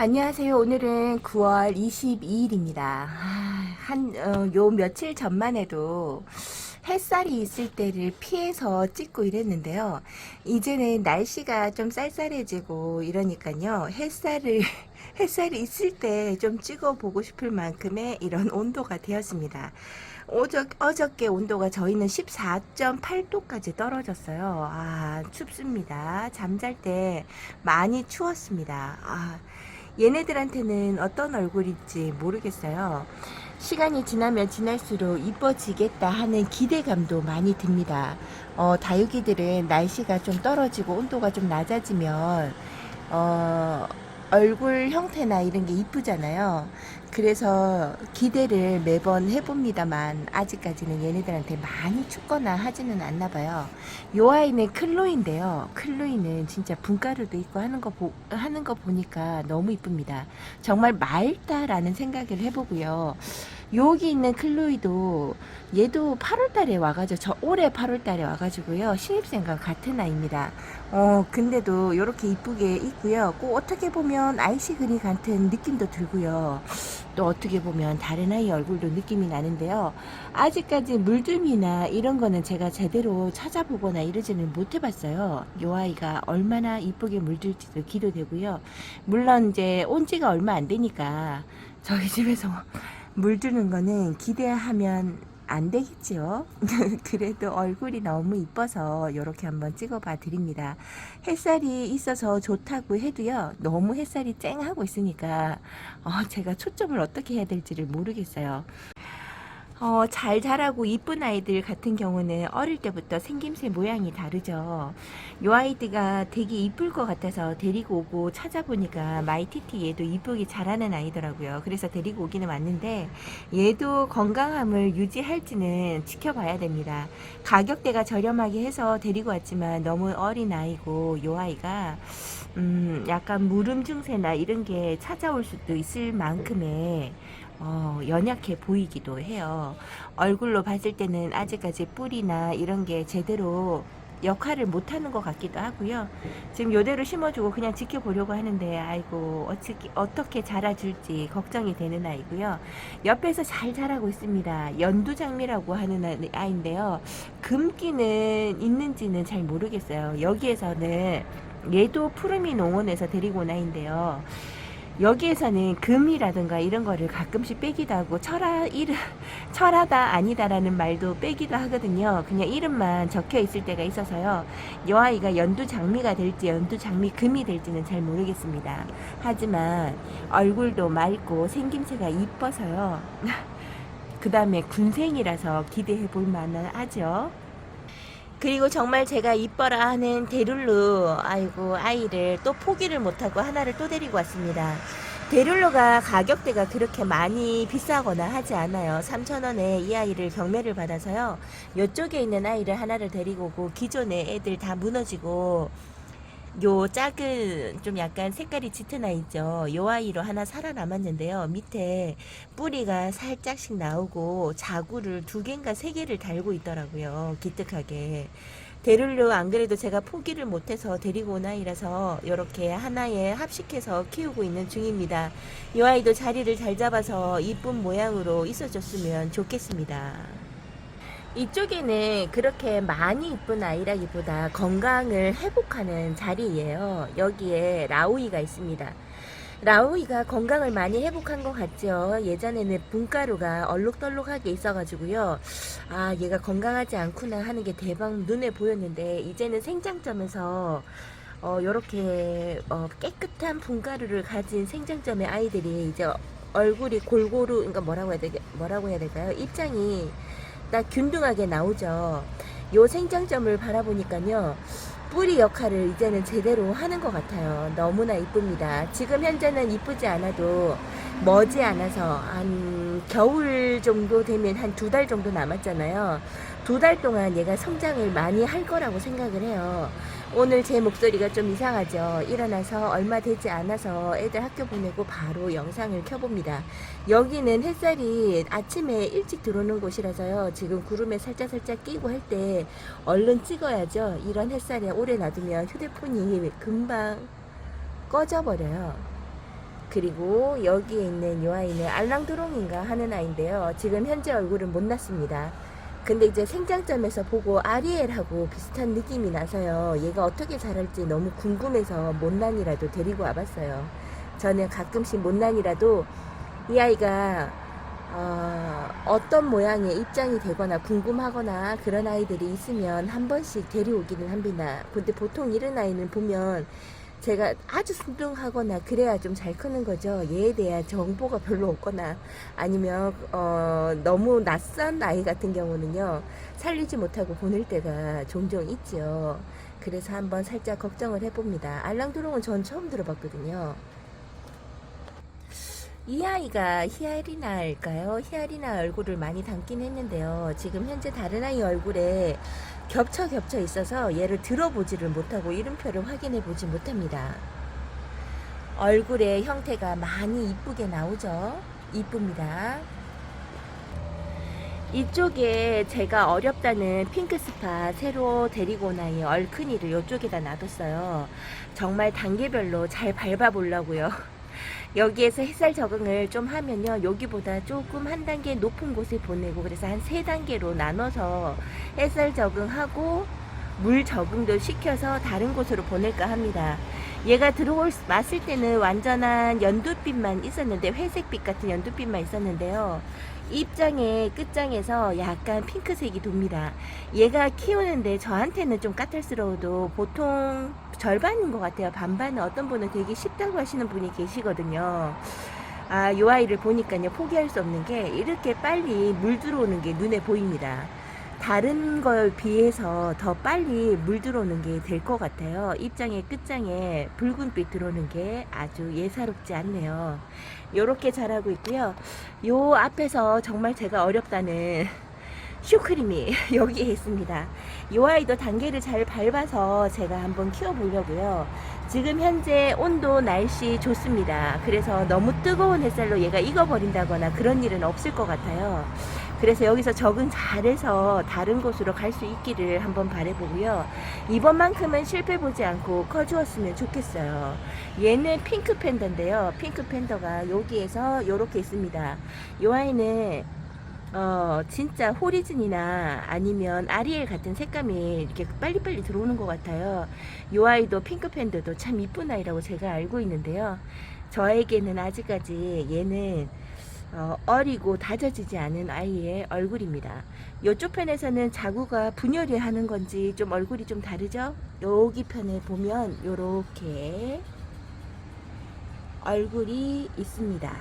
안녕하세요. 오늘은 9월 22일입니다. 요 며칠 전만 해도 햇살이 있을 때를 피해서 찍고 이랬는데요. 이제는 날씨가 좀 쌀쌀해지고 이러니까요. 햇살이 있을 때 좀 찍어보고 싶을 만큼의 이런 온도가 되었습니다. 어저께 온도가 저희는 14.8도까지 떨어졌어요. 춥습니다. 잠잘 때 많이 추웠습니다. 얘네들한테는 어떤 얼굴일지 모르겠어요. 시간이 지나면 지날수록 이뻐지겠다 하는 기대감도 많이 듭니다. 다육이들은 날씨가 좀 떨어지고 온도가 좀 낮아지면 얼굴 형태나 이런 게 이쁘잖아요. 그래서 기대를 매번 해봅니다만 아직까지는 얘네들한테 많이 춥거나 하지는 않나 봐요. 요 아이는 클로이인데요. 클로이는 진짜 분가루도 있고 하는 거 보니까 너무 이쁩니다. 정말 맑다라는 생각을 해보고요. 여기 있는 클로이도 얘도 8월달에 와가지고 올해 8월달에 와가지고요. 신입생과 같은 아이입니다. 근데도 이렇게 이쁘게 있고요. 꼭 어떻게 보면 아이시 그린 같은 느낌도 들고요. 또 어떻게 보면 다른 아이 얼굴도 느낌이 나는데요. 아직까지 물들미나 이런 거는 제가 제대로 찾아보거나 이러지는 못해봤어요. 이 아이가 얼마나 이쁘게 물들지도 기도되고요. 물론 이제 온 지가 얼마 안 되니까 저희 집에서 물드는 거는 기대하면 안 되겠지요. 그래도 얼굴이 너무 이뻐서 이렇게 한번 찍어봐 드립니다. 햇살이 있어서 좋다고 해도요. 너무 햇살이 쨍하고 있으니까 제가 초점을 어떻게 해야 될지를 모르겠어요. 잘 자라고 이쁜 아이들 같은 경우는 어릴 때부터 생김새 모양이 다르죠. 요 아이가 되게 이쁠 것 같아서 데리고 오고 찾아보니까 마이티티 얘도 이쁘게 자라는 아이더라고요. 그래서 데리고 오기는 왔는데 얘도 건강함을 유지할지는 지켜봐야 됩니다. 가격대가 저렴하게 해서 데리고 왔지만 너무 어린 아이고 요 아이가 약간 무름 증세나 이런 게 찾아올 수도 있을 만큼의 연약해 보이기도 해요. 얼굴로 봤을 때는 아직까지 뿔이나 이런 게 제대로 역할을 못하는 것 같기도 하고요. 지금 요대로 심어주고 그냥 지켜보려고 하는데 아이고 어떻게 자라줄지 걱정이 되는 아이고요. 옆에서 잘 자라고 있습니다. 연두장미라고 하는 아이인데요. 금기는 있는지는 잘 모르겠어요. 여기에서는 얘도 푸르미 농원에서 데리고 온 아이인데요. 여기에서는 금이라든가 이런 거를 가끔씩 빼기도 하고 철하다 아니다라는 말도 빼기도 하거든요. 그냥 이름만 적혀 있을 때가 있어서요. 이 아이가 연두 장미가 될지 연두 장미 금이 될지는 잘 모르겠습니다. 하지만 얼굴도 맑고 생김새가 이뻐서요. 그 다음에 군생이라서 기대해 볼 만은 하죠. 그리고 정말 제가 이뻐라 하는 데룰루 아이를 또 포기를 못하고 하나를 또 데리고 왔습니다. 데룰루가 가격대가 그렇게 많이 비싸거나 하지 않아요. 3,000원에 이 아이를 경매를 받아서요. 이쪽에 있는 아이를 하나를 데리고 오고 기존의 애들 다 무너지고 요 작은 좀 약간 색깔이 짙은 아이죠. 요 아이로 하나 살아남았는데요. 밑에 뿌리가 살짝씩 나오고 자구를 2개인가 3개를 달고 있더라고요. 기특하게. 데룰루 안 그래도 제가 포기를 못해서 데리고 온 아이라서 이렇게 하나에 합식해서 키우고 있는 중입니다. 이 아이도 자리를 잘 잡아서 이쁜 모양으로 있어줬으면 좋겠습니다. 이쪽에는 그렇게 많이 이쁜 아이라기보다 건강을 회복하는 자리예요. 여기에 라우이가 있습니다. 라우이가 건강을 많이 회복한 것 같죠. 예전에는 분가루가 얼룩덜룩하게 있어가지고요. 얘가 건강하지 않구나 하는 게 대박 눈에 보였는데 이제는 생장점에서 요렇게 깨끗한 분가루를 가진 생장점의 아이들이 이제 얼굴이 골고루, 그러니까 뭐라고 해야 될까요? 입장이 딱 균등하게 나오죠. 요 생장점을 바라보니까요. 뿌리 역할을 이제는 제대로 하는 것 같아요. 너무나 이쁩니다. 지금 현재는 이쁘지 않아도 머지않아서 한 겨울 정도 되면 한 2달 정도 남았잖아요. 2달 동안 얘가 성장을 많이 할 거라고 생각을 해요. 오늘 제 목소리가 좀 이상하죠. 일어나서 얼마 되지 않아서 애들 학교 보내고 바로 영상을 켜봅니다. 여기는 햇살이 아침에 일찍 들어오는 곳이라서요. 지금 구름에 살짝 끼고 할 때 얼른 찍어야죠. 이런 햇살에 오래 놔두면 휴대폰이 금방 꺼져버려요. 그리고 여기에 있는 이 아이는 알랑드롱인가 하는 아이인데요. 지금 현재 얼굴은 못 났습니다. 근데 이제 생장점에서 보고 아리엘하고 비슷한 느낌이 나서요. 얘가 어떻게 자랄지 너무 궁금해서 못난이라도 데리고 와봤어요. 저는 가끔씩 못난이라도 이 아이가 어떤 모양의 입장이 되거나 궁금하거나 그런 아이들이 있으면 한 번씩 데려오기는 합니다. 근데 보통 이런 아이는 보면 제가 아주 순둥하거나 그래야 좀 잘 크는 거죠. 얘에 대한 정보가 별로 없거나 아니면 너무 낯선 아이 같은 경우는요 살리지 못하고 보낼 때가 종종 있죠. 그래서 한번 살짝 걱정을 해봅니다. 알랑드롱은 전 처음 들어봤거든요. 이 아이가 히아리나일까요? 히아리나 얼굴을 많이 담긴 했는데요. 지금 현재 다른 아이 얼굴에 겹쳐 있어서 얘를 들어보지를 못하고 이름표를 확인해 보지 못합니다. 얼굴의 형태가 많이 이쁘게 나오죠. 이쁩니다. 이쪽에 제가 어렵다는 핑크스팟 새로 데리고 온 아이 얼큰이를 이쪽에다 놔뒀어요. 정말 단계별로 잘 밟아보려고요. 여기에서 햇살 적응을 좀 하면요 여기보다 조금 한 단계 높은 곳에 보내고 그래서 한 3단계로 나눠서 햇살 적응하고 물 적응도 시켜서 다른 곳으로 보낼까 합니다. 얘가 왔을 때는 완전한 연두빛만 있었는데 회색빛 같은 연두빛만 있었는데요. 입장의 끝장에서 약간 핑크색이 돕니다. 얘가 키우는데 저한테는 좀 까탈스러워도 보통 절반인 것 같아요. 반반은 어떤 분은 되게 쉽다고 하시는 분이 계시거든요. 요 아이를 보니까요 포기할 수 없는 게 이렇게 빨리 물 들어오는 게 눈에 보입니다. 다른 걸 비해서 더 빨리 물 들어오는 게 될 것 같아요. 입장의 끝장에 붉은빛 들어오는 게 아주 예사롭지 않네요. 요렇게 자라고 있고요. 요 앞에서 정말 제가 어렵다는 슈크림이 여기에 있습니다. 요 아이도 단계를 잘 밟아서 제가 한번 키워보려고요. 지금 현재 온도 날씨 좋습니다. 그래서 너무 뜨거운 햇살로 얘가 익어버린다거나 그런 일은 없을 것 같아요. 그래서 여기서 적응 잘해서 다른 곳으로 갈 수 있기를 한번 바라보고요. 이번만큼은 실패 보지 않고 커주었으면 좋겠어요. 얘는 핑크 팬더인데요. 핑크 팬더가 여기에서 이렇게 있습니다. 이 아이는 진짜 호리즌이나 아니면 아리엘 같은 색감이 이렇게 빨리빨리 들어오는 것 같아요. 이 아이도 핑크 팬더도 참 이쁜 아이라고 제가 알고 있는데요. 저에게는 아직까지 얘는 어리고 다져지지 않은 아이의 얼굴입니다. 이쪽 편에서는 자구가 분열이 하는 건지 좀 얼굴이 좀 다르죠? 여기 편에 보면 요렇게 얼굴이 있습니다.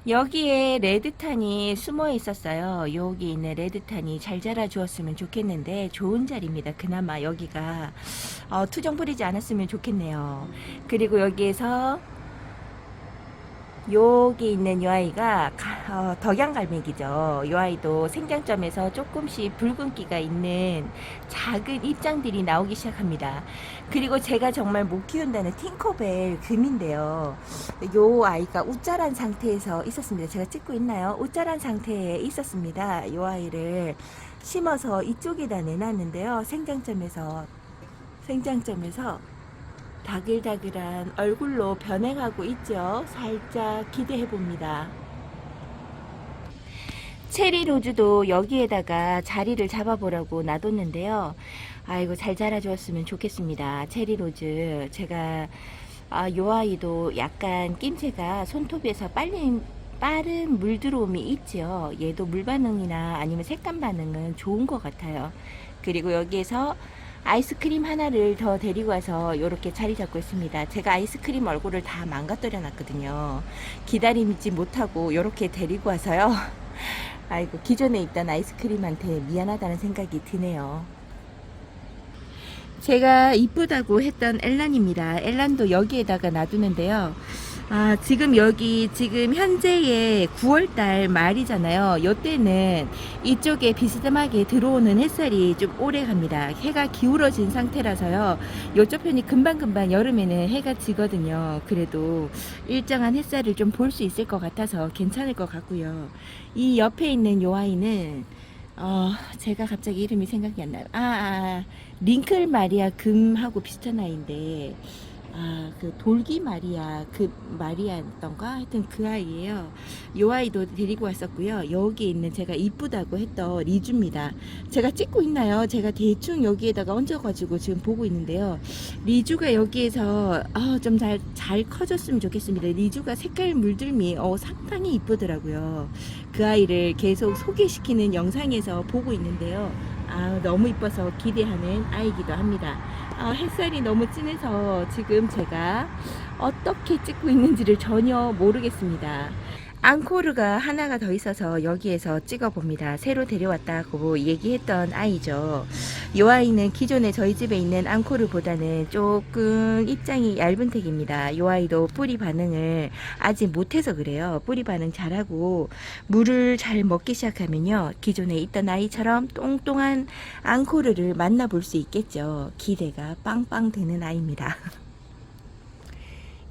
여기에 레드탄이 숨어 있었어요. 여기 있는 레드탄이 잘 자라 주었으면 좋겠는데 좋은 자리입니다. 그나마 여기가 투정 부리지 않았으면 좋겠네요. 그리고 여기에서 여기 있는 이 아이가 덕양갈매기죠. 이 아이도 생장점에서 조금씩 붉은기가 있는 작은 입장들이 나오기 시작합니다. 그리고 제가 정말 못 키운다는 팅커벨 금인데요. 이 아이가 우짜란 상태에서 있었습니다. 제가 찍고 있나요? 우짜란 상태에 있었습니다. 이 아이를 심어서 이쪽에다 내놨는데요. 생장점에서 다글다글한 얼굴로 변해가고 있죠. 살짝 기대해 봅니다. 체리 로즈도 여기에다가 자리를 잡아보라고 놔뒀는데요. 아이고 잘 자라주었으면 좋겠습니다. 체리 로즈 제가 요 아이도 약간 낌새가 손톱에서 빠른 물 들어옴이 있죠. 얘도 물 반응이나 아니면 색감 반응은 좋은 것 같아요. 그리고 여기에서 아이스크림 하나를 더 데리고 와서 이렇게 자리 잡고 있습니다. 제가 아이스크림 얼굴을 다 망가뜨려 놨거든요. 기다리지 못하고 이렇게 데리고 와서요. 아이고 기존에 있던 아이스크림한테 미안하다는 생각이 드네요. 제가 이쁘다고 했던 엘란입니다. 엘란도 여기에다가 놔두는데요. 지금 현재의 9월달 말이잖아요. 요때는 이쪽에 비스듬하게 들어오는 햇살이 좀 오래 갑니다. 해가 기울어진 상태라서요. 요쪽 편이 금방금방 여름에는 해가 지거든요. 그래도 일정한 햇살을 좀 볼 수 있을 것 같아서 괜찮을 것 같고요. 이 옆에 있는 요 아이는 제가 갑자기 이름이 생각이 안 나요. 링클 마리아 금하고 비슷한 아이인데, 그 돌기 마리아, 그 마리아였던가? 하여튼 그 아이예요. 요 아이도 데리고 왔었고요. 여기 있는 제가 이쁘다고 했던 리주입니다. 제가 찍고 있나요? 제가 대충 여기에다가 얹어가지고 지금 보고 있는데요. 리주가 여기에서 좀 잘 커졌으면 좋겠습니다. 리주가 색깔 물들미 상당히 이쁘더라고요. 그 아이를 계속 소개시키는 영상에서 보고 있는데요. 너무 이뻐서 기대하는 아이기도 합니다. 햇살이 너무 진해서 지금 제가 어떻게 찍고 있는지를 전혀 모르겠습니다. 앙코르가 하나가 더 있어서 여기에서 찍어봅니다. 새로 데려왔다고 얘기했던 아이죠. 이 아이는 기존에 저희 집에 있는 앙코르보다는 조금 입장이 얇은 택입니다. 이 아이도 뿌리 반응을 아직 못해서 그래요. 뿌리 반응 잘하고 물을 잘 먹기 시작하면요, 기존에 있던 아이처럼 똥똥한 앙코르를 만나볼 수 있겠죠. 기대가 빵빵 되는 아이입니다.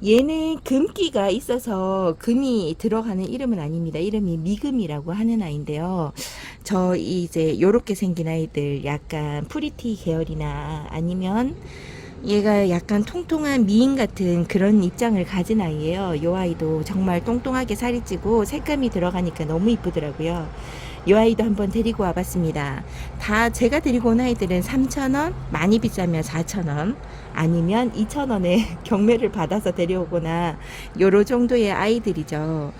얘는 금기가 있어서 금이 들어가는 이름은 아닙니다. 이름이 미금이라고 하는 아이인데요. 저 이제 요렇게 생긴 아이들, 약간 프리티 계열이나 아니면 얘가 약간 통통한 미인 같은 그런 입장을 가진 아이예요. 요 아이도 정말 똥똥하게 살이 찌고 색감이 들어가니까 너무 이쁘더라고요. 이 아이도 한번 데리고 와봤습니다. 다 제가 데리고 온 아이들은 3,000원, 많이 비싸면 4,000원, 아니면 2,000원에 경매를 받아서 데려오거나 요런 정도의 아이들이죠.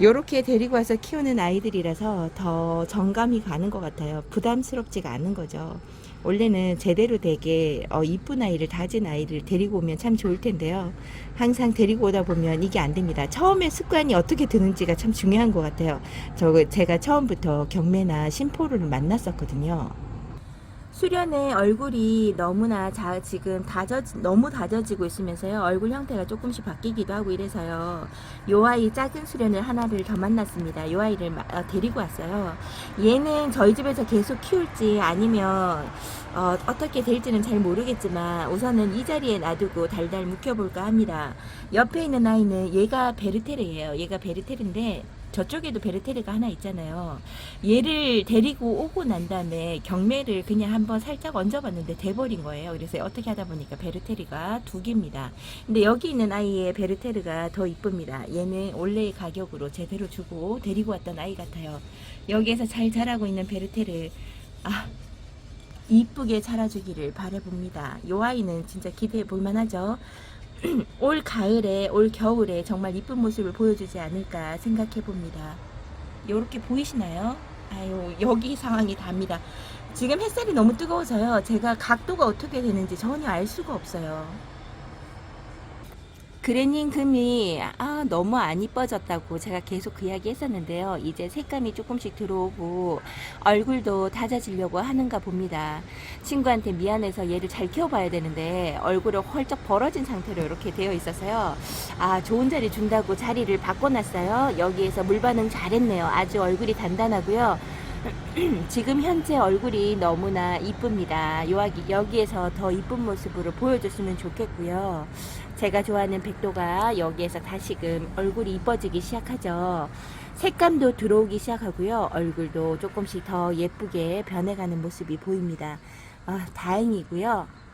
요렇게 데리고 와서 키우는 아이들이라서 더 정감이 가는 것 같아요. 부담스럽지가 않은 거죠. 원래는 제대로 되게 이쁜 아이를, 다진 아이를 데리고 오면 참 좋을 텐데요. 항상 데리고 오다 보면 이게 안 됩니다. 처음에 습관이 어떻게 드는지가 참 중요한 것 같아요. 제가 처음부터 경매나 심포를 만났었거든요. 수련의 얼굴이 너무나 지금 너무 다져지고 있으면서요, 얼굴 형태가 조금씩 바뀌기도 하고 이래서요, 요 아이 작은 수련을 하나를 더 만났습니다. 요 아이를 데리고 왔어요. 얘는 저희 집에서 계속 키울지 아니면 어떻게 될지는 잘 모르겠지만 우선은 이 자리에 놔두고 달달 묵혀볼까 합니다. 옆에 있는 아이는 얘가 베르테르예요. 얘가 베르테르인데 저쪽에도 베르테르가 하나 있잖아요. 얘를 데리고 오고 난 다음에 경매를 그냥 한번 살짝 얹어봤는데 돼버린 거예요. 그래서 어떻게 하다 보니까 베르테르가 2개입니다. 근데 여기 있는 아이의 베르테르가 더 이쁩니다. 얘는 원래의 가격으로 제대로 주고 데리고 왔던 아이 같아요. 여기에서 잘 자라고 있는 베르테르, 이쁘게 자라주기를 바라봅니다. 요 아이는 진짜 기대해 볼만하죠. 올 가을에, 올 겨울에 정말 이쁜 모습을 보여주지 않을까 생각해 봅니다. 요렇게 보이시나요? 여기 상황이 답니다. 지금 햇살이 너무 뜨거워서요, 제가 각도가 어떻게 되는지 전혀 알 수가 없어요. 그래닝 금이 너무 안 이뻐졌다고 제가 계속 그 이야기 했었는데요. 이제 색감이 조금씩 들어오고 얼굴도 다져지려고 하는가 봅니다. 친구한테 미안해서 얘를 잘 키워봐야 되는데 얼굴을 헐쩍 벌어진 상태로 이렇게 되어 있어서요, 좋은 자리 준다고 자리를 바꿔놨어요. 여기에서 물 반응 잘했네요. 아주 얼굴이 단단하고요. 지금 현재 얼굴이 너무나 이쁩니다. 여기에서 더 이쁜 모습으로 보여줬으면 좋겠고요. 제가 좋아하는 백도가 여기에서 다시금 얼굴이 이뻐지기 시작하죠. 색감도 들어오기 시작하고요. 얼굴도 조금씩 더 예쁘게 변해가는 모습이 보입니다. 다행이고요.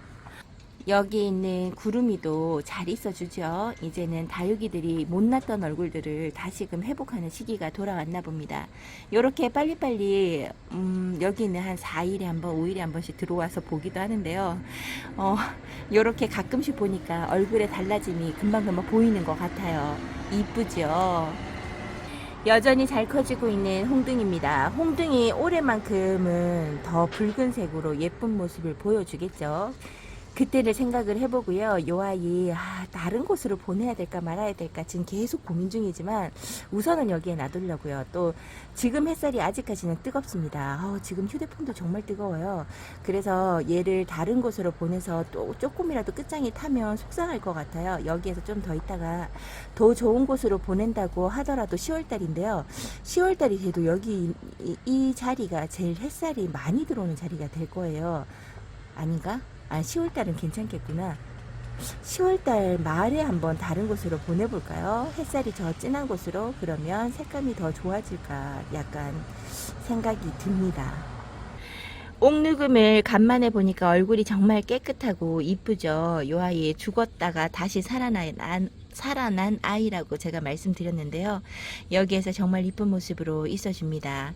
여기 있는 구름이도 잘 있어주죠. 이제는 다육이들이 못났던 얼굴들을 다시금 회복하는 시기가 돌아왔나 봅니다. 요렇게 빨리빨리 여기 있는 한 4일에 한 번, 5일에 한 번씩 들어와서 보기도 하는데요. 요렇게 가끔씩 보니까 얼굴의 달라짐이 금방금방 보이는 것 같아요. 이쁘죠? 여전히 잘 커지고 있는 홍등입니다. 홍등이 올해만큼은 더 붉은색으로 예쁜 모습을 보여주겠죠. 그때를 생각을 해보고요. 요 아이 다른 곳으로 보내야 될까 말아야 될까 지금 계속 고민 중이지만 우선은 여기에 놔두려고요. 또 지금 햇살이 아직까지는 뜨겁습니다. 지금 휴대폰도 정말 뜨거워요. 그래서 얘를 다른 곳으로 보내서 또 조금이라도 끝장이 타면 속상할 것 같아요. 여기에서 좀 더 있다가 더 좋은 곳으로 보낸다고 하더라도 10월달인데요. 10월달이 돼도 여기 이 자리가 제일 햇살이 많이 들어오는 자리가 될 거예요. 아닌가? 10월달은 괜찮겠구나. 10월달 말에 한번 다른 곳으로 보내볼까요? 햇살이 더 진한 곳으로. 그러면 색감이 더 좋아질까 약간 생각이 듭니다. 옥누금을 간만에 보니까 얼굴이 정말 깨끗하고 이쁘죠. 요 아이 죽었다가 다시 살아난 아이라고 제가 말씀드렸는데요. 여기에서 정말 이쁜 모습으로 있어줍니다.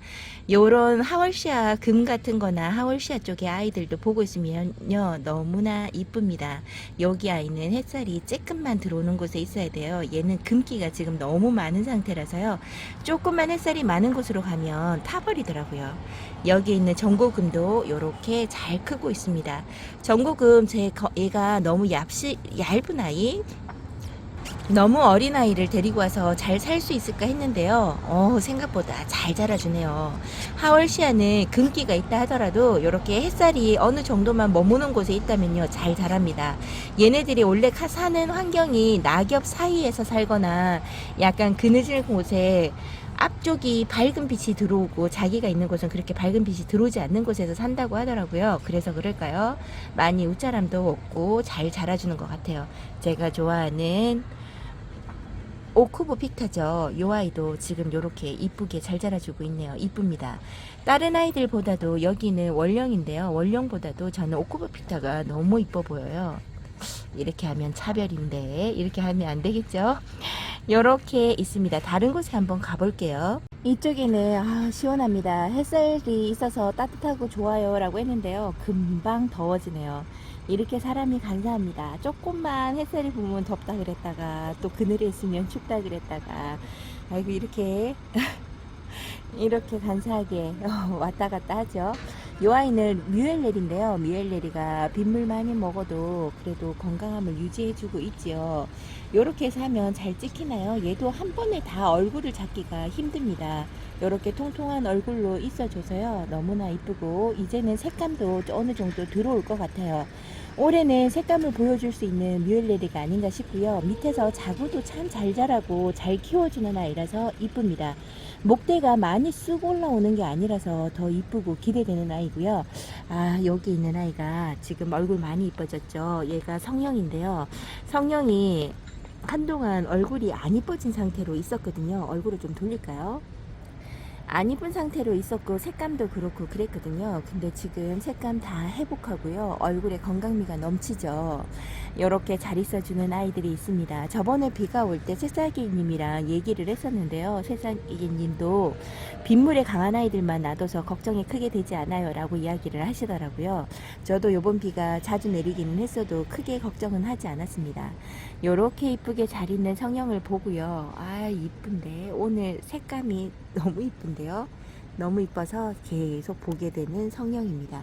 요런 하월시아 금 같은 거나 하월시아 쪽의 아이들도 보고 있으면요. 너무나 이쁩니다. 여기 아이는 햇살이 쬐끔만 들어오는 곳에 있어야 돼요. 얘는 금기가 지금 너무 많은 상태라서요. 조금만 햇살이 많은 곳으로 가면 타버리더라고요. 여기 있는 전고금도 이렇게 잘 크고 있습니다. 전고금 얘가 너무 얇은 아이, 너무 어린 아이를 데리고 와서 잘 살 수 있을까 했는데요. 생각보다 잘 자라주네요. 하월시아는 금기가 있다 하더라도 이렇게 햇살이 어느 정도만 머무는 곳에 있다면요 잘 자랍니다. 얘네들이 원래 사는 환경이 낙엽 사이에서 살거나 약간 그늘진 곳에 앞쪽이 밝은 빛이 들어오고 자기가 있는 곳은 그렇게 밝은 빛이 들어오지 않는 곳에서 산다고 하더라고요. 그래서 그럴까요? 많이 웃자람도 없고 잘 자라주는 것 같아요. 제가 좋아하는 오쿠보 픽타죠. 요 아이도 지금 요렇게 이쁘게 잘 자라주고 있네요. 이쁩니다. 다른 아이들보다도 여기는 원령인데요. 원령보다도 저는 오쿠보 픽타가 너무 이뻐 보여요. 이렇게 하면 차별인데 이렇게 하면 안 되겠죠? 요렇게 있습니다. 다른 곳에 한번 가볼게요. 이쪽에는 시원합니다. 햇살이 있어서 따뜻하고 좋아요 라고 했는데요. 금방 더워지네요. 이렇게 사람이 간사합니다. 조금만 햇살이 부으면 덥다 그랬다가 또 그늘에 있으면 춥다 그랬다가 아이고 이렇게 이렇게 간사하게 왔다 갔다 하죠. 이 아이는 뮤엘레리인데요. 뮤엘레리가 빗물 많이 먹어도 그래도 건강함을 유지해주고 있지요. 요렇게 해서 하면 잘 찍히나요? 얘도 한 번에 다 얼굴을 잡기가 힘듭니다. 요렇게 통통한 얼굴로 있어줘서요. 너무나 이쁘고 이제는 색감도 어느 정도 들어올 것 같아요. 올해는 색감을 보여줄 수 있는 뮤엘레리가 아닌가 싶고요. 밑에서 자구도 참 잘 자라고 잘 키워주는 아이라서 이쁩니다. 목대가 많이 쑥 올라오는 게 아니라서 더 이쁘고 기대되는 아이고요. 여기 있는 아이가 지금 얼굴 많이 이뻐졌죠. 얘가 성형인데요. 성형이 한동안 얼굴이 안 이뻐진 상태로 있었거든요. 얼굴을 좀 돌릴까요? 안 이쁜 상태로 있었고 색감도 그렇고 그랬거든요. 근데 지금 색감 다 회복하고요. 얼굴에 건강미가 넘치죠. 이렇게 잘 있어주는 아이들이 있습니다. 저번에 비가 올 때 새싹이님이랑 얘기를 했었는데요. 새싹이님도 빗물에 강한 아이들만 놔둬서 걱정이 크게 되지 않아요 라고 이야기를 하시더라고요. 저도 요번 비가 자주 내리기는 했어도 크게 걱정은 하지 않았습니다. 요렇게 이쁘게 잘 있는 성형을 보고요. 이쁜데 오늘 색감이 너무 이쁜데요. 너무 이뻐서 계속 보게 되는 성형입니다.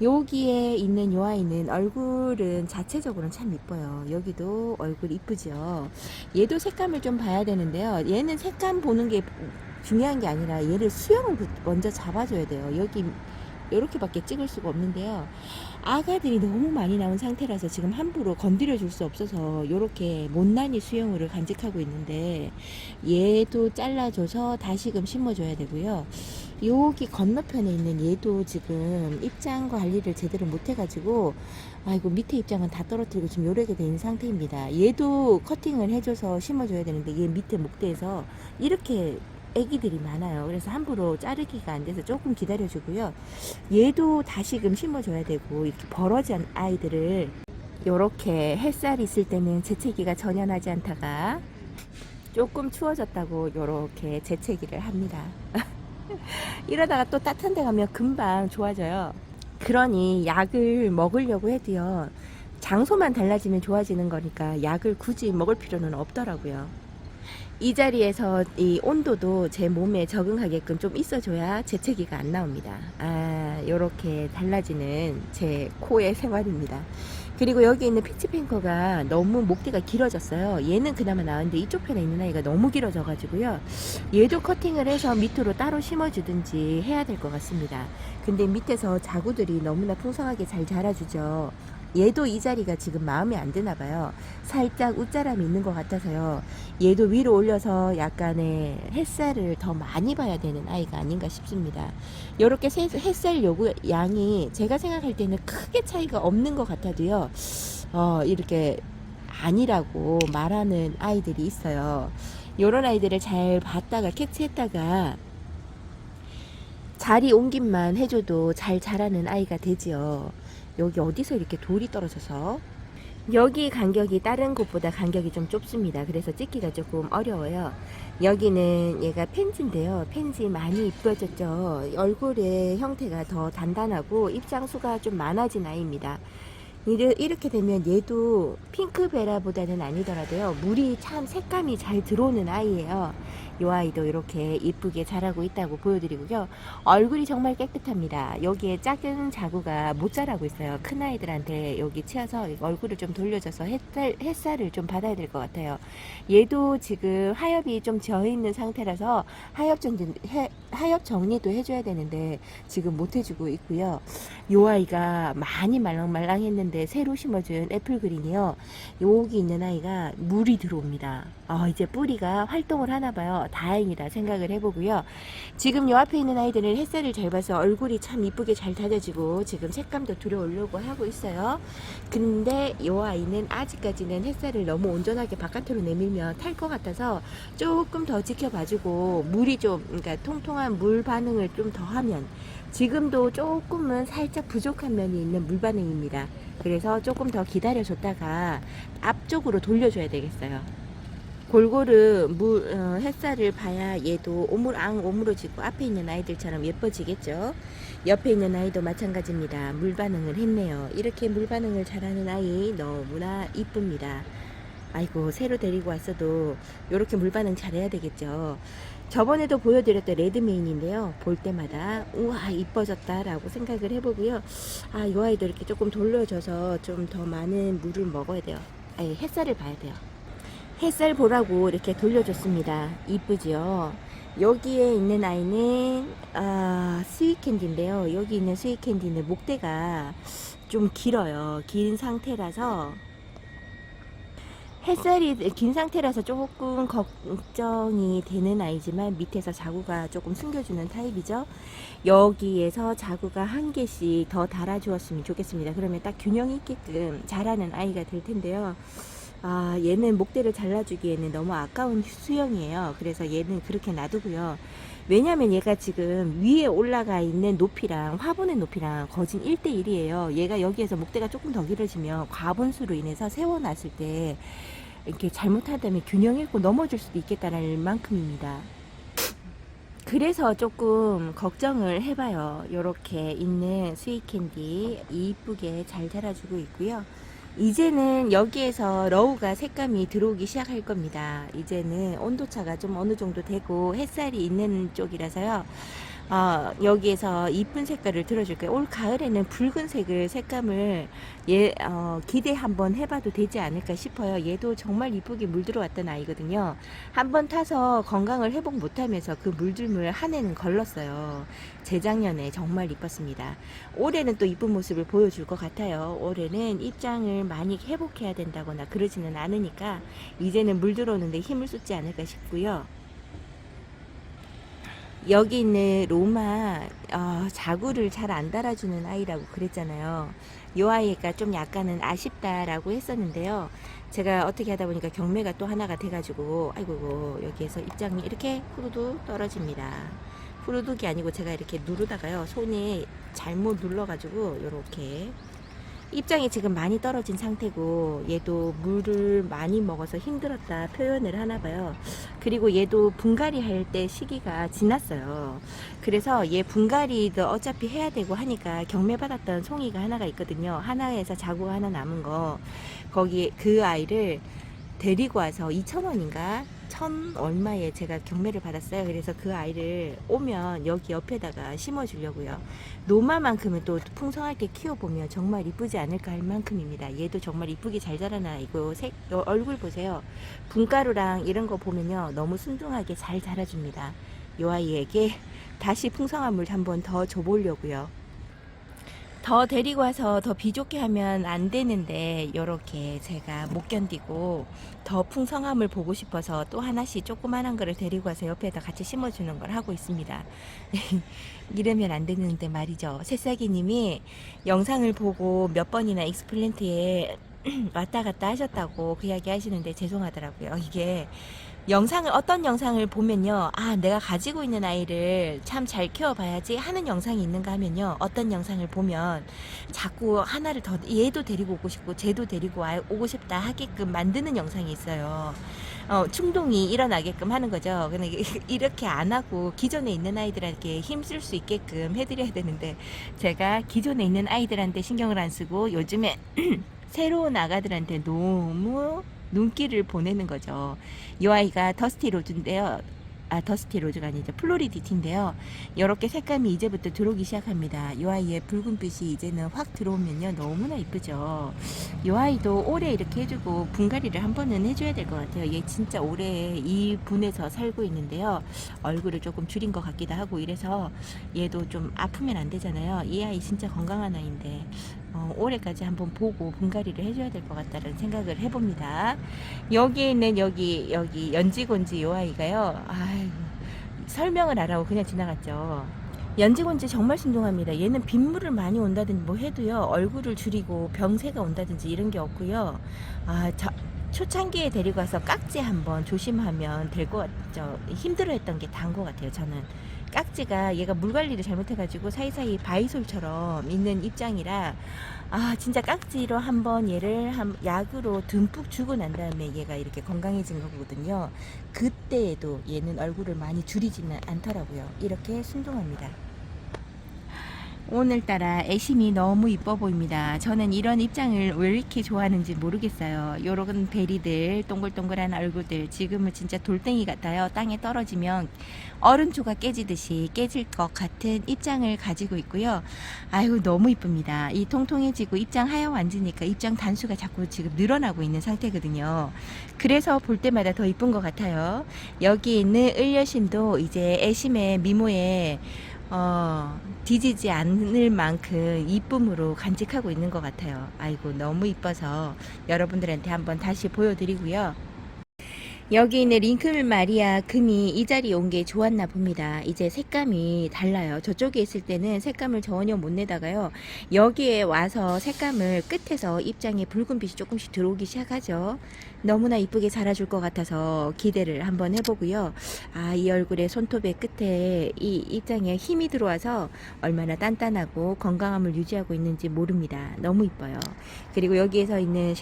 여기에 있는 요 아이는 얼굴은 자체적으로는 참 이뻐요. 여기도 얼굴 이쁘죠. 얘도 색감을 좀 봐야 되는데요. 얘는 색감 보는 게 중요한 게 아니라 얘를 수영을 먼저 잡아줘야 돼요. 여기 이렇게밖에 찍을 수가 없는데요. 아가들이 너무 많이 나온 상태라서 지금 함부로 건드려 줄 수 없어서 이렇게 못난이 수영으로 간직하고 있는데 얘도 잘라줘서 다시금 심어줘야 되고요. 여기 건너편에 있는 얘도 지금 입장 관리를 제대로 못해가지고 밑에 입장은 다 떨어뜨리고 지금 요렇게 된 상태입니다. 얘도 커팅을 해줘서 심어줘야 되는데 얘 밑에 목대에서 이렇게 애기들이 많아요. 그래서 함부로 자르기가 안 돼서 조금 기다려주고요. 얘도 다시금 심어줘야 되고 이렇게 벌어진 아이들을 요렇게 햇살이 있을 때는 재채기가 전혀 나지 않다가 조금 추워졌다고 요렇게 재채기를 합니다. 이러다가 또 따뜻한 데 가면 금방 좋아져요. 그러니 약을 먹으려고 해도요. 장소만 달라지면 좋아지는 거니까 약을 굳이 먹을 필요는 없더라고요. 이 자리에서 이 온도도 제 몸에 적응하게끔 좀 있어줘야 재채기가 안 나옵니다. 요렇게 달라지는 제 코의 생활입니다. 그리고 여기 있는 피치팽커가 너무 목대가 길어졌어요. 얘는 그나마 나은데 이쪽 편에 있는 아이가 너무 길어져 가지고요. 얘도 커팅을 해서 밑으로 따로 심어주든지 해야 될 것 같습니다. 근데 밑에서 자구들이 너무나 풍성하게 잘 자라주죠. 얘도 이 자리가 지금 마음에 안 드나 봐요. 살짝 웃자람이 있는 것 같아서요. 얘도 위로 올려서 약간의 햇살을 더 많이 봐야 되는 아이가 아닌가 싶습니다. 이렇게 햇살 요구 양이 제가 생각할 때는 크게 차이가 없는 것 같아도요. 이렇게 아니라고 말하는 아이들이 있어요. 이런 아이들을 잘 봤다가 캐치했다가 자리 옮김만 해줘도 잘 자라는 아이가 되지요. 여기 어디서 이렇게 돌이 떨어져서 여기 간격이 다른 곳보다 간격이 좀 좁습니다. 그래서 찍기가 조금 어려워요. 여기는 얘가 펜지인데요. 펜지 많이 이뻐졌죠. 얼굴의 형태가 더 단단하고 입장수가 좀 많아진 아이입니다. 이렇게 되면 얘도 핑크베라보다는 아니더라도요, 물이 참 색감이 잘 들어오는 아이예요. 이 아이도 이렇게 이쁘게 자라고 있다고 보여드리고요. 얼굴이 정말 깨끗합니다. 여기에 작은 자구가 못 자라고 있어요. 큰 아이들한테 여기 치어서 얼굴을 좀 돌려줘서 햇살을 좀 받아야 될 것 같아요. 얘도 지금 하엽이 좀 져있는 상태라서 하엽 정리도 해줘야 되는데 지금 못 해주고 있고요. 이 아이가 많이 말랑말랑했는데 새로 심어준 애플그린이요. 여기 있는 아이가 물이 들어옵니다. 이제 뿌리가 활동을 하나 봐요. 다행이다 생각을 해보고요. 지금 요 앞에 있는 아이들은 햇살을 잘 봐서 얼굴이 참 이쁘게 잘 다져지고 지금 색감도 들어오려고 하고 있어요. 근데 요 아이는 아직까지는 햇살을 너무 온전하게 바깥으로 내밀면 탈 것 같아서 조금 더 지켜봐주고 물이 좀, 그러니까 통통한 물 반응을 좀 더 하면, 지금도 조금은 살짝 부족한 면이 있는 물 반응입니다. 그래서 조금 더 기다려줬다가 앞쪽으로 돌려줘야 되겠어요. 골고루 햇살을 봐야 얘도 오므러지고 앞에 있는 아이들처럼 예뻐지겠죠. 옆에 있는 아이도 마찬가지입니다. 물 반응을 했네요. 이렇게 물 반응을 잘하는 아이 너무나 이쁩니다. 아이고, 새로 데리고 왔어도 이렇게 물 반응 잘해야 되겠죠. 저번에도 보여드렸던 레드메인인데요. 볼 때마다 우와 이뻐졌다 라고 생각을 해보고요. 이 아이도 이렇게 조금 돌려줘서 좀 더 많은 물을 먹어야 돼요. 햇살을 봐야 돼요. 햇살 보라고 이렇게 돌려줬습니다. 이쁘죠. 여기에 있는 아이는 스윗캔디인데요. 여기 있는 스윗캔디는 목대가 좀 길어요. 긴 상태라서, 햇살이 긴 상태라서 조금 걱정이 되는 아이지만 밑에서 자구가 조금 숨겨주는 타입이죠. 여기에서 자구가 한 개씩 더 달아주었으면 좋겠습니다. 그러면 딱 균형 있게끔 자라는 아이가 될 텐데요. 얘는 목대를 잘라주기에는 너무 아까운 수영이에요. 그래서 얘는 그렇게 놔두고요. 왜냐면 얘가 지금 위에 올라가 있는 높이랑 화분의 높이랑 거진 1대1이에요. 얘가 여기에서 목대가 조금 더 길어지면 과분수로 인해서 세워놨을 때 이렇게 잘못하다면 균형 잃고 넘어질 수도 있겠다는 만큼입니다. 그래서 조금 걱정을 해봐요. 이렇게 있는 스윗캔디 이쁘게 잘 자라주고 있고요. 이제는 여기에서 러우가 색감이 들어오기 시작할 겁니다. 이제는 온도차가 좀 어느 정도 되고 햇살이 있는 쪽이라서요. 여기에서 이쁜 색깔을 들어줄 거예요. 올 가을에는 붉은색을 색감을 기대 한번 해봐도 되지 않을까 싶어요. 얘도 정말 이쁘게 물들어왔던 아이거든요. 한번 타서 건강을 회복 못하면서 그 물들물 한 해는 걸렀어요. 재작년에 정말 이뻤습니다. 올해는 또 이쁜 모습을 보여줄 것 같아요. 올해는 입장을 많이 회복해야 된다거나 그러지는 않으니까 이제는 물들어오는데 힘을 쏟지 않을까 싶고요. 여기 있는 로마 자구를 잘 안 달아주는 아이라고 그랬잖아요. 이 아이가 좀 약간은 아쉽다라고 했었는데요. 제가 어떻게 하다 보니까 경매가 또 하나가 돼가지고 아이고 여기에서 입장이 이렇게 후루룩 떨어집니다. 후루룩이 아니고 제가 이렇게 누르다가요 손이 잘못 눌러가지고 이렇게 입장이 지금 많이 떨어진 상태고, 얘도 물을 많이 먹어서 힘들었다 표현을 하나봐요. 그리고 얘도 분갈이 할 때 시기가 지났어요. 그래서 얘 분갈이도 어차피 해야 되고 하니까 경매받았던 송이가 하나가 있거든요. 하나에서 자구가 하나 남은 거, 거기 그 아이를 데리고 와서 2,000원인가 1,000 얼마에 제가 경매를 받았어요. 그래서 그 아이를 오면 여기 옆에다가 심어주려고요. 노마만큼은 또 풍성하게 키워보면 정말 이쁘지 않을까 할 만큼입니다. 얘도 정말 이쁘게 잘 자라는 아이고, 얼굴 보세요. 분가루랑 이런 거 보면요 너무 순둥하게 잘 자라줍니다. 이 아이에게 다시 풍성한 물 한번 더 줘보려고요. 더 데리고 와서 더 비좁게 하면 안 되는데 이렇게 제가 못 견디고 더 풍성함을 보고 싶어서 또 하나씩 조그만한 거를 데리고 와서 옆에다 같이 심어주는 걸 하고 있습니다. 이러면 안 되는데 말이죠. 새싹이님이 영상을 보고 몇 번이나 익스플랜트에 왔다 갔다 하셨다고 그 이야기 하시는데 죄송하더라고요. 이게 영상을 어떤 영상을 보면요, 아 내가 가지고 있는 아이를 참 잘 키워봐야지 하는 영상이 있는가 하면요, 어떤 영상을 보면 자꾸 하나를 더 얘도 데리고 오고 싶고 쟤도 데리고 오고 싶다 하게끔 만드는 영상이 있어요. 충동이 일어나게끔 하는 거죠. 근데 이렇게 안 하고 기존에 있는 아이들에게 힘쓸 수 있게끔 해드려야 되는데, 제가 기존에 있는 아이들한테 신경을 안 쓰고 요즘에 새로운 아가들한테 너무 눈길을 보내는 거죠. 이 아이가 더스티 로즈인데요. 아, 더스티 로즈가 아니죠. 플로리디티인데요. 이렇게 색감이 이제부터 들어오기 시작합니다. 이 아이의 붉은빛이 이제는 확 들어오면요, 너무나 이쁘죠. 이 아이도 올해 이렇게 해주고 분갈이를 한 번은 해줘야 될 것 같아요. 얘 진짜 올해 이 분에서 살고 있는데요. 얼굴을 조금 줄인 것 같기도 하고 이래서 얘도 좀 아프면 안 되잖아요. 이 아이 진짜 건강한 아이인데 올해까지 한번 보고 분갈이를 해줘야 될 것 같다는 생각을 해봅니다. 여기 있는 여기 연지곤지 요 아이가요. 아이고, 설명을 안 하고 그냥 지나갔죠. 연지곤지 정말 신중합니다. 얘는 빗물을 많이 온다든지 뭐 해도요, 얼굴을 줄이고 병새가 온다든지 이런 게 없고요. 초창기에 데리고 와서 깍지 한번 조심하면 될 것 같죠. 힘들어했던 게 다인 것 같아요. 저는 깍지가 얘가 물 관리를 잘못해가지고 사이사이 바이솔처럼 있는 입장이라, 진짜 깍지로 한번 얘를 약으로 듬뿍 주고 난 다음에 얘가 이렇게 건강해진 거거든요. 그때에도 얘는 얼굴을 많이 줄이지는 않더라고요. 이렇게 순종합니다. 오늘따라 애심이 너무 이뻐 보입니다. 저는 이런 입장을 왜 이렇게 좋아하는지 모르겠어요. 요런 베리들, 동글동글한 얼굴들, 지금은 진짜 돌덩이 같아요. 땅에 떨어지면 얼음초가 깨지듯이 깨질 것 같은 입장을 가지고 있고요. 아이고, 너무 이쁩니다. 이 통통해지고 입장 하여 앉으니까 입장 단수가 자꾸 지금 늘어나고 있는 상태거든요. 그래서 볼 때마다 더 이쁜 것 같아요. 여기 있는 을려심도 이제 애심의 미모에 뒤지지 않을 만큼 이쁨으로 간직하고 있는 것 같아요. 아이고, 너무 이뻐서 여러분들한테 한번 다시 보여드리고요. 여기 있는 링크밀 마리아 금이 이 자리에 온 게 좋았나 봅니다. 이제 색감이 달라요. 저쪽에 있을 때는 색감을 전혀 못 내다가요, 여기에 와서 색감을 끝에서 입장에 붉은빛이 조금씩 들어오기 시작하죠. 너무나 이쁘게 자라줄 것 같아서 기대를 한번 해보고요. 이 얼굴에 손톱의 끝에 이 입장에 힘이 들어와서 얼마나 단단하고 건강함을 유지하고 있는지 모릅니다. 너무 이뻐요. 그리고 여기에서 있는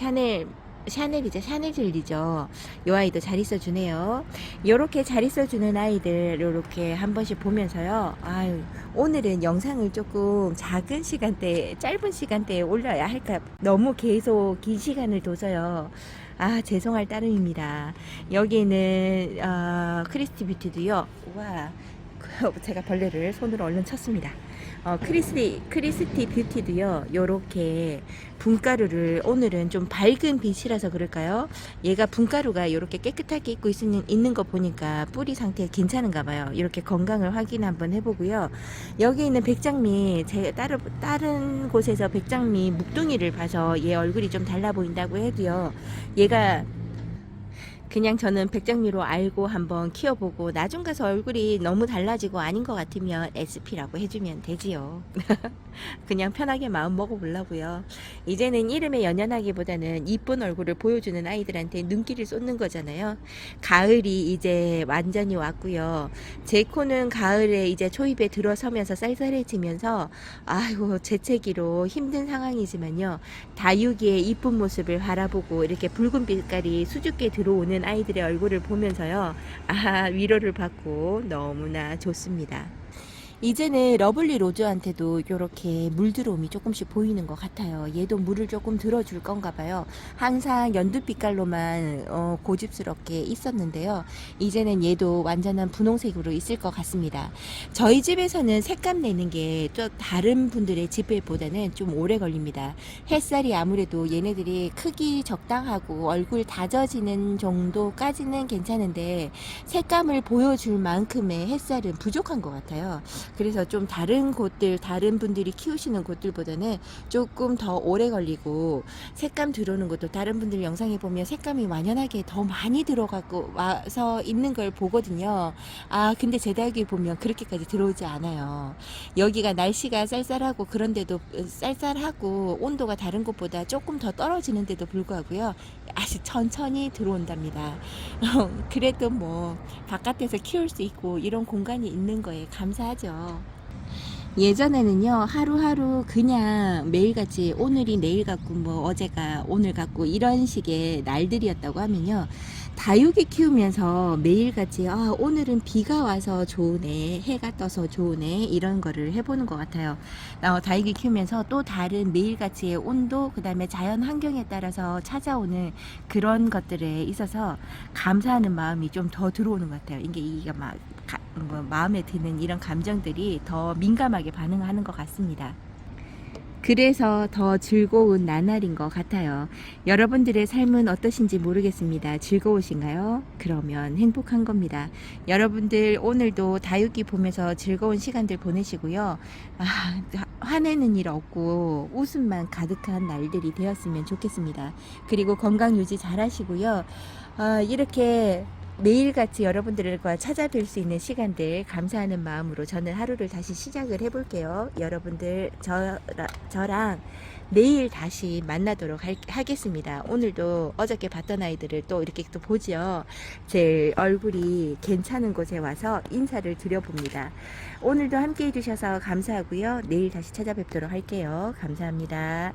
샤넬이죠. 샤넬 젤리죠. 요 아이도 잘 있어주네요. 요렇게 잘 있어주는 아이들 요렇게 한 번씩 보면서요, 오늘은 영상을 조금 작은 시간대에, 짧은 시간대에 올려야 할까, 너무 계속 긴 시간을 둬서요, 죄송할 따름입니다. 여기는 크리스티 뷰티도요. 와, 제가 벌레를 손으로 얼른 쳤습니다. 크리스티 뷰티도요, 요렇게 분가루를, 오늘은 좀 밝은 빛이라서 그럴까요? 얘가 분가루가 요렇게 깨끗하게 있는 거 보니까 뿌리 상태 괜찮은가 봐요. 이렇게 건강을 확인 한번 해보고요. 여기 있는 백장미, 제가 다른 곳에서 백장미 묵둥이를 봐서 얘 얼굴이 좀 달라 보인다고 해도요, 얘가 그냥 저는 백장미로 알고 한번 키워보고 나중 가서 얼굴이 너무 달라지고 아닌 것 같으면 SP라고 해주면 되지요. 그냥 편하게 마음 먹어보려고요. 이제는 이름에 연연하기보다는 이쁜 얼굴을 보여주는 아이들한테 눈길을 쏟는 거잖아요. 가을이 이제 완전히 왔고요. 제 코는 가을에 이제 초입에 들어서면서 쌀쌀해지면서 재채기로 힘든 상황이지만요, 다육이의 이쁜 모습을 바라보고 이렇게 붉은 빛깔이 수줍게 들어오는 아이들의 얼굴을 보면서요, 위로를 받고 너무나 좋습니다. 이제는 러블리 로즈한테도 이렇게 물 들어옴이 조금씩 보이는 것 같아요. 얘도 물을 조금 들어줄 건가 봐요. 항상 연두빛깔로만 고집스럽게 있었는데요, 이제는 얘도 완전한 분홍색으로 있을 것 같습니다. 저희 집에서는 색감 내는 게 또 다른 분들의 집보다는 좀 오래 걸립니다. 햇살이 아무래도 얘네들이 크기 적당하고 얼굴 다져지는 정도까지는 괜찮은데 색감을 보여줄 만큼의 햇살은 부족한 것 같아요. 그래서 좀 다른 곳들, 다른 분들이 키우시는 곳들보다는 조금 더 오래 걸리고 색감 들어오는 것도 다른 분들 영상에 보면 색감이 완연하게 더 많이 들어가고 와서 있는 걸 보거든요. 아, 근데 제 닭이 보면 그렇게까지 들어오지 않아요. 여기가 날씨가 쌀쌀하고 그런데도 쌀쌀하고 온도가 다른 곳보다 조금 더 떨어지는데도 불구하고요. 아주 천천히 들어온답니다. 그래도 뭐 바깥에서 키울 수 있고 이런 공간이 있는 거에 감사하죠. 예전에는요, 하루하루 그냥 매일같이 오늘이 내일 같고 뭐 어제가 오늘 같고 이런 식의 날들이었다고 하면요, 다육이 키우면서 매일같이 아, 오늘은 비가 와서 좋으네, 해가 떠서 좋으네, 이런 거를 해보는 것 같아요. 다육이 키우면서 또 다른 매일같이의 온도, 그 다음에 자연 환경에 따라서 찾아오는 그런 것들에 있어서 감사하는 마음이 좀 더 들어오는 것 같아요. 이게 막 마음에 드는 이런 감정들이 더 민감하게 반응하는 것 같습니다. 그래서 더 즐거운 나날인 것 같아요. 여러분들의 삶은 어떠신지 모르겠습니다. 즐거우신가요? 그러면 행복한 겁니다. 여러분들 오늘도 다육이 보면서 즐거운 시간들 보내시고요. 아, 화내는 일 없고 웃음만 가득한 날들이 되었으면 좋겠습니다. 그리고 건강 유지 잘 하시고요. 이렇게 매일같이 여러분들과 찾아뵐 수 있는 시간들 감사하는 마음으로 저는 하루를 다시 시작을 해볼게요. 여러분들 저랑 내일 다시 만나도록 하겠습니다. 오늘도 어저께 봤던 아이들을 또 이렇게 또 보죠. 제 얼굴이 괜찮은 곳에 와서 인사를 드려봅니다. 오늘도 함께 해주셔서 감사하고요. 내일 다시 찾아뵙도록 할게요. 감사합니다.